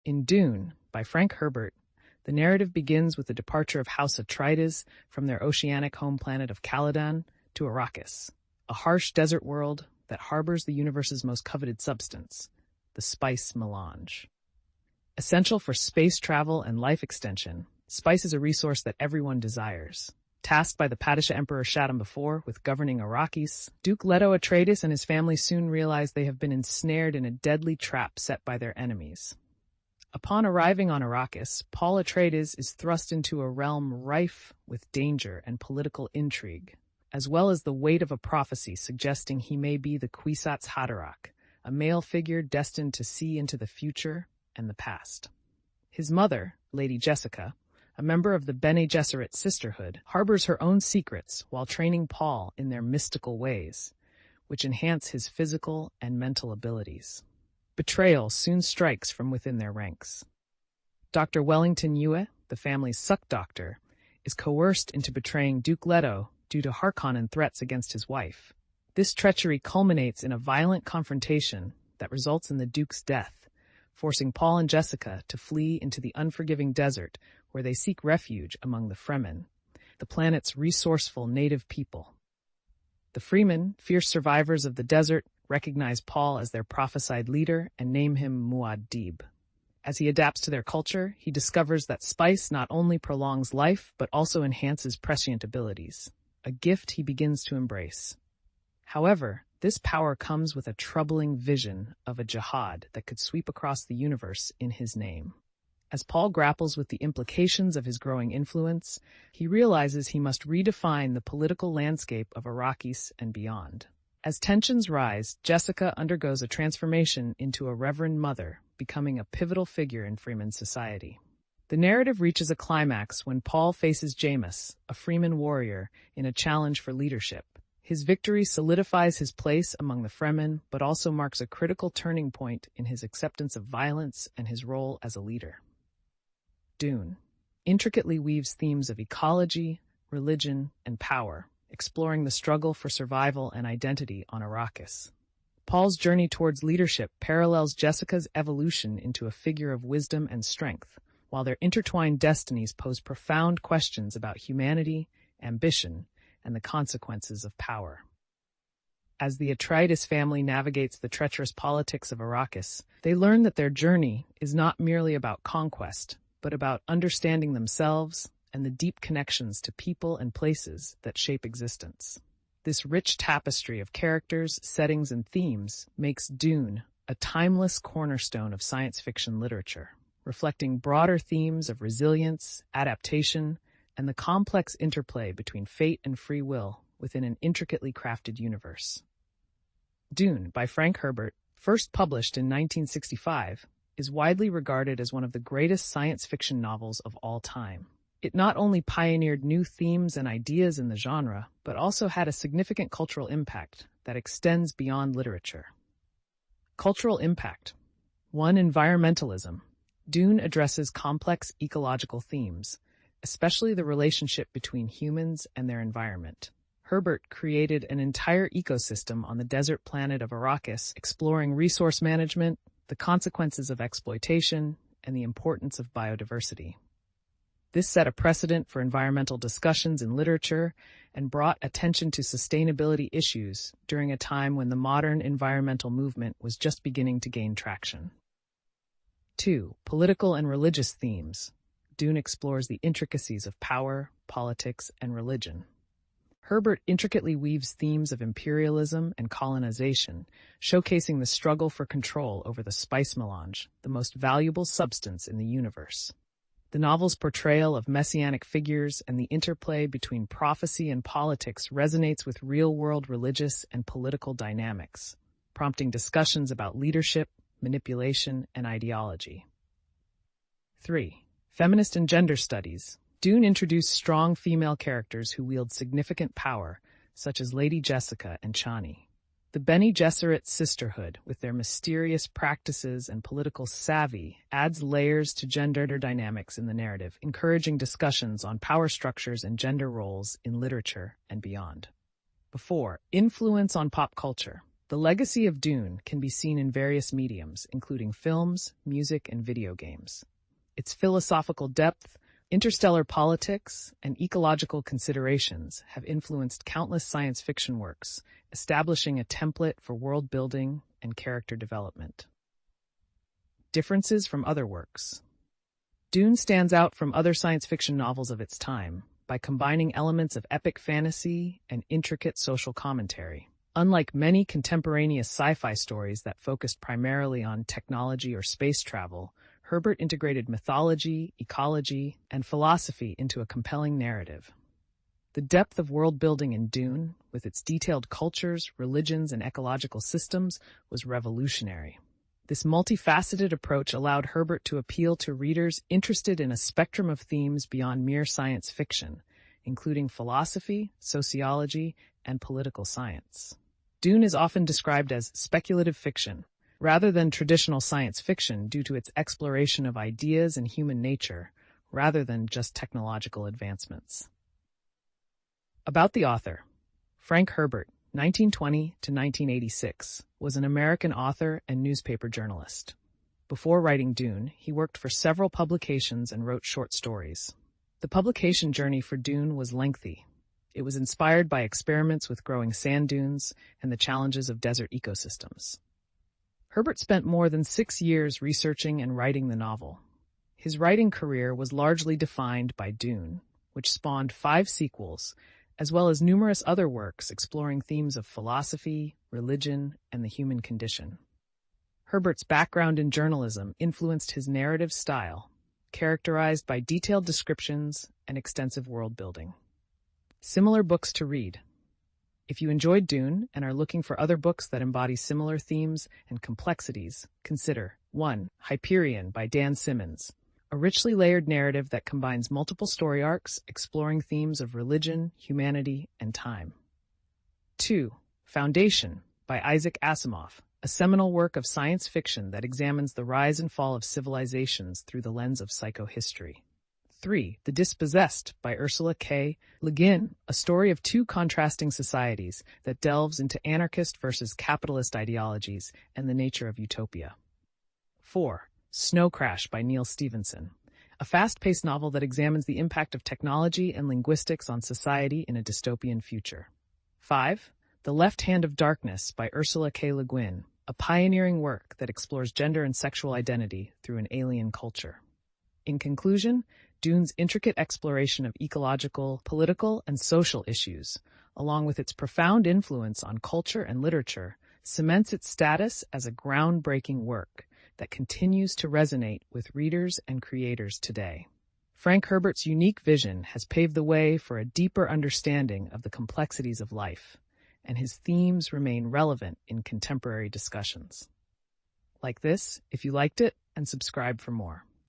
In Dune, by Frank Herbert, the narrative begins with the departure of House Atreides from their oceanic home planet of Caladan to Arrakis, a harsh desert world that harbors the universe's most coveted substance, the spice melange. Essential for space travel and life extension, spice is a resource that everyone desires. Tasked by the Padishah Emperor Shaddam IV with governing Arrakis, Duke Leto Atreides and his family soon realize they have been ensnared in a deadly trap set by their enemies. Upon arriving on Arrakis, Paul Atreides is thrust into a realm rife with danger and political intrigue, as well as the weight of a prophecy suggesting he may be the Kwisatz Haderach, a male figure destined to see into the future and the past. His mother, Lady Jessica, a member of the Bene Gesserit sisterhood, harbors her own secrets while training Paul in their mystical ways, which enhance his physical and mental abilities. Betrayal soon strikes from within their ranks. Dr. Wellington Yue, the family's suck doctor, is coerced into betraying Duke Leto due to Harkonnen threats against his wife. This treachery culminates in a violent confrontation that results in the Duke's death, forcing Paul and Jessica to flee into the unforgiving desert where they seek refuge among the Fremen, the planet's resourceful native people. The Fremen, fierce survivors of the desert, recognize Paul as their prophesied leader and name him Muad'Dib. As he adapts to their culture, he discovers that spice not only prolongs life but also enhances prescient abilities, a gift he begins to embrace. However, this power comes with a troubling vision of a jihad that could sweep across the universe in his name. As Paul grapples with the implications of his growing influence, he realizes he must redefine the political landscape of Arrakis and beyond. As tensions rise, Jessica undergoes a transformation into a reverend mother, becoming a pivotal figure in Freeman society. The narrative reaches a climax when Paul faces Jameis, a Freeman warrior, in a challenge for leadership. His victory solidifies his place among the Fremen, but also marks a critical turning point in his acceptance of violence and his role as a leader. Dune intricately weaves themes of ecology, religion, and power, exploring the struggle for survival and identity on Arrakis. Paul's journey towards leadership parallels Jessica's evolution into a figure of wisdom and strength, while their intertwined destinies pose profound questions about humanity, ambition, and the consequences of power. As the Atreides family navigates the treacherous politics of Arrakis, they learn that their journey is not merely about conquest, but about understanding themselves and the deep connections to people and places that shape existence. This rich tapestry of characters, settings, and themes makes Dune a timeless cornerstone of science fiction literature, reflecting broader themes of resilience, adaptation, and the complex interplay between fate and free will within an intricately crafted universe. Dune, by Frank Herbert, first published in 1965, is widely regarded as one of the greatest science fiction novels of all time. It not only pioneered new themes and ideas in the genre, but also had a significant cultural impact that extends beyond literature. Cultural impact. 1. Environmentalism. Dune addresses complex ecological themes, especially the relationship between humans and their environment. Herbert created an entire ecosystem on the desert planet of Arrakis, exploring resource management, the consequences of exploitation, and the importance of biodiversity. This set a precedent for environmental discussions in literature and brought attention to sustainability issues during a time when the modern environmental movement was just beginning to gain traction. 2. Political and religious themes. Dune explores the intricacies of power, politics, and religion. Herbert intricately weaves themes of imperialism and colonization, showcasing the struggle for control over the spice melange, the most valuable substance in the universe. The novel's portrayal of messianic figures and the interplay between prophecy and politics resonates with real-world religious and political dynamics, prompting discussions about leadership, manipulation, and ideology. 3. Feminist and gender studies. Dune introduced strong female characters who wield significant power, such as Lady Jessica and Chani. The Bene Gesserit sisterhood, with their mysterious practices and political savvy, adds layers to gender dynamics in the narrative, encouraging discussions on power structures and gender roles in literature and beyond. 4. Influence on pop culture. The legacy of Dune can be seen in various mediums, including films, music, and video games. Its philosophical depth, interstellar politics, and ecological considerations have influenced countless science fiction works, establishing a template for world building and character development. Differences from other works. Dune stands out from other science fiction novels of its time by combining elements of epic fantasy and intricate social commentary. Unlike many contemporaneous sci-fi stories that focused primarily on technology or space travel, Herbert integrated mythology, ecology, and philosophy into a compelling narrative. The depth of world building in Dune, with its detailed cultures, religions, and ecological systems, was revolutionary. This multifaceted approach allowed Herbert to appeal to readers interested in a spectrum of themes beyond mere science fiction, including philosophy, sociology, and political science. Dune is often described as speculative fiction, rather than traditional science fiction due to its exploration of ideas and human nature, rather than just technological advancements. About the author. Frank Herbert, 1920 to 1986, was an American author and newspaper journalist. Before writing Dune, he worked for several publications and wrote short stories. The publication journey for Dune was lengthy. It was inspired by experiments with growing sand dunes and the challenges of desert ecosystems. Herbert spent more than 6 years researching and writing the novel. His writing career was largely defined by Dune, which spawned 5 sequels, as well as numerous other works exploring themes of philosophy, religion, and the human condition. Herbert's background in journalism influenced his narrative style, characterized by detailed descriptions and extensive world building. Similar books to read. If you enjoyed Dune and are looking for other books that embody similar themes and complexities, consider 1. Hyperion by Dan Simmons, a richly layered narrative that combines multiple story arcs exploring themes of religion, humanity, and time. 2. Foundation by Isaac Asimov, a seminal work of science fiction that examines the rise and fall of civilizations through the lens of psychohistory. 3. The Dispossessed by Ursula K. Le Guin, a story of 2 contrasting societies that delves into anarchist versus capitalist ideologies and the nature of utopia. 4. Snow Crash by Neil Stephenson, a fast-paced novel that examines the impact of technology and linguistics on society in a dystopian future. 5. The Left Hand of Darkness by Ursula K. Le Guin, a pioneering work that explores gender and sexual identity through an alien culture. In conclusion, Dune's intricate exploration of ecological, political, and social issues, along with its profound influence on culture and literature, cements its status as a groundbreaking work that continues to resonate with readers and creators today. Frank Herbert's unique vision has paved the way for a deeper understanding of the complexities of life, and his themes remain relevant in contemporary discussions. Like this if you liked it, and subscribe for more.